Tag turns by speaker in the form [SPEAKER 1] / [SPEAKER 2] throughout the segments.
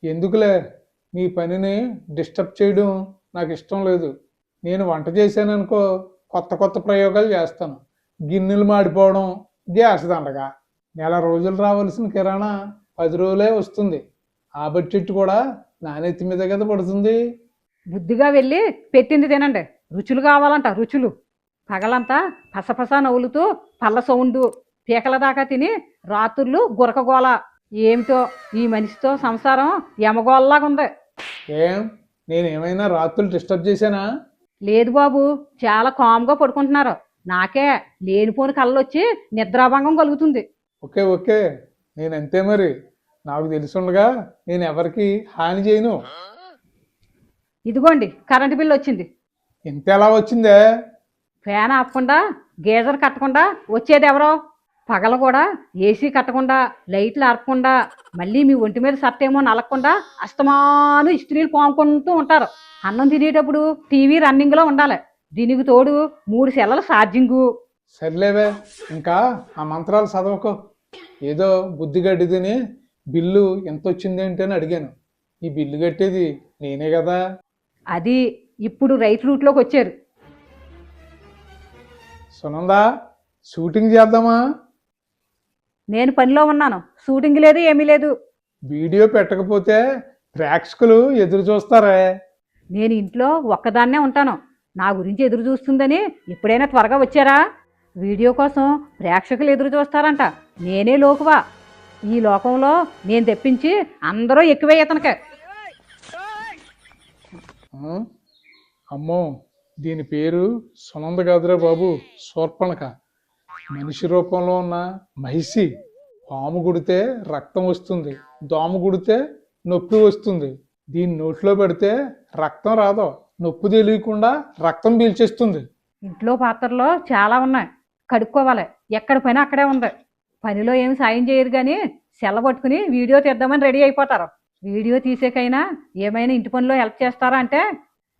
[SPEAKER 1] ఎందుకులే, మీ పనిని డిస్టర్బ్ చేయడం నాకు ఇష్టం లేదు. నేను వంట చేశాననుకో, కొత్త కొత్త ప్రయోగాలు చేస్తాను. గిన్నెలు మాడిపోవడం, గ్యాస్ దండగా. నెల రోజులు రావాల్సిన కిరాణా 10 రోజులే వస్తుంది. ఆ బడ్జెట్ కూడా నా నెత్తి మీద కదా పడుతుంది.
[SPEAKER 2] బుద్ధిగా వెళ్ళి పెట్టింది తినండి. రుచులు కావాలంట, రుచులు. పగలంతా పసపస నవ్వులుతూ పళ్ళ సౌండు పీకల దాకా తిని రాత్రుళ్ళు గురకగోల. ఏమిటో ఈ మనిషితో సంసారం యమగోల్లాగా ఉంది.
[SPEAKER 1] ఏం, నేనేమైనా రాత్రులు డిస్టర్బ్ చేశానా?
[SPEAKER 2] లేదు బాబు, చాలా కామ్గా పడుకుంటున్నారు. నాకే లేనిపోని కళ్ళొచ్చి నిద్రాభంగం కలుగుతుంది.
[SPEAKER 1] ఓకే ఓకే, నేనంతే మరి. నాకు తెలుసుండగా నేను ఎవరికి హాని చేయను.
[SPEAKER 2] ఇదిగోండి కరెంటు బిల్లు వచ్చింది.
[SPEAKER 1] ఇంత ఎలా వచ్చిందే?
[SPEAKER 2] ఫ్యాన్ ఆపకుండా గీజర్ కట్టకుండా వచ్చేది ఎవరో? పగల కూడా ఏసీ కట్టకుండా లైట్లు ఆర్పకుండా మళ్ళీ మీ ఒంటి మీద షర్ట్ ఏమో నలగకుండా అస్తమాను ఇస్త్రీలు పాముకుంటూ ఉంటారు. అన్నం తినేటప్పుడు టీవీ రన్నింగ్లో ఉండాలి. దీనికి తోడు 3 సెల్లల ఛార్జింగు.
[SPEAKER 1] సర్లేవే, ఇంకా ఆ మంత్రాలు చదవకో. ఏదో బుద్ధి గడ్డి తిని బిల్లు ఎంత వచ్చింది ఏంటి అని అడిగాను. ఈ బిల్లు కట్టేది నేనే కదా.
[SPEAKER 2] అది ఇప్పుడు రైట్ రూట్లోకి వచ్చారు.
[SPEAKER 1] సునందా, షూటింగ్ చేద్దామా?
[SPEAKER 2] నేను పనిలో ఉన్నాను, షూటింగ్ లేదు ఏమీ లేదు.
[SPEAKER 1] వీడియో పెట్టకపోతే ప్రేక్షకులు ఎదురు చూస్తారే.
[SPEAKER 2] నేను ఇంట్లో ఒక్కదాన్నే ఉంటాను. నా గురించి ఎదురు చూస్తుందని ఎప్పుడైనా త్వరగా వచ్చారా? వీడియో కోసం ప్రేక్షకులు ఎదురు చూస్తారంట. నేనే లోకువా. ఈ లోకంలో నేను తెప్పించి అందరూ ఎక్కువే ఇతనికే.
[SPEAKER 1] ఆ? అమ్మో, దీని పేరు సునంద కాదురా బాబు, శూర్పణఖ. మనిషి రూపంలో ఉన్న మహిషి. పాము గుడితే రక్తం వస్తుంది, దోమ గుడితే నొప్పి వస్తుంది. దీన్ని నోట్లో పెడితే రక్తం రాదు, నొప్పి తెలియకుండా రక్తం పీల్చేస్తుంది.
[SPEAKER 2] ఇంట్లో పాత్రలో చాలా ఉన్నాయి, కడుక్కోవాలి. ఎక్కడ పని అక్కడే ఉంది. పనిలో ఏమి సాయం చేయరు కానీ సెల్ల పట్టుకుని వీడియో తీద్దామని రెడీ అయిపోతారు. వీడియో తీసేకైనా ఏమైనా ఇంటి పనిలో హెల్ప్ చేస్తారా అంటే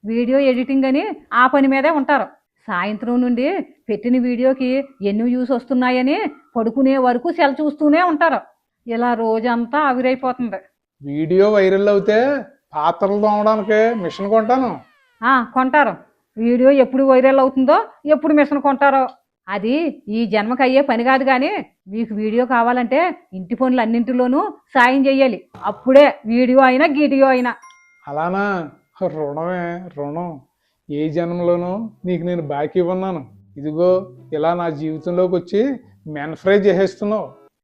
[SPEAKER 2] వీడియో ఎడిటింగ్ అని ఆ పని మీదే ఉంటారు. సాయంత్రం నుండి పెట్టిన వీడియోకి ఎన్ని వ్యూస్ వస్తున్నాయని పడుకునే వరకు సెల్ చూస్తూనే ఉంటారు. ఇలా రోజంతా ఆవిరైపోతుంది.
[SPEAKER 1] వీడియో వైరల్ అవుతే పాత్రలు తోమడానికి మిషన్ కొంటాను.
[SPEAKER 2] కొంటారు. వీడియో ఎప్పుడు వైరల్ అవుతుందో ఎప్పుడు మిషన్ కొంటారో. అది ఈ జన్మకు అయ్యే పని కాదు. కానీ మీకు వీడియో కావాలంటే ఇంటి పనులు అన్నింటిలోనూ సాయం చెయ్యాలి. అప్పుడే వీడియో అయినా గీడియో అయినా.
[SPEAKER 1] అలానా? రుణమే రుణం. ఏ జన్మలోనూ నీకు నేను బాకీ ఉన్నాను. ఇదిగో ఇలా నా జీవితంలోకి వచ్చి మెన్ ఫ్రై చేసేస్తున్నావు.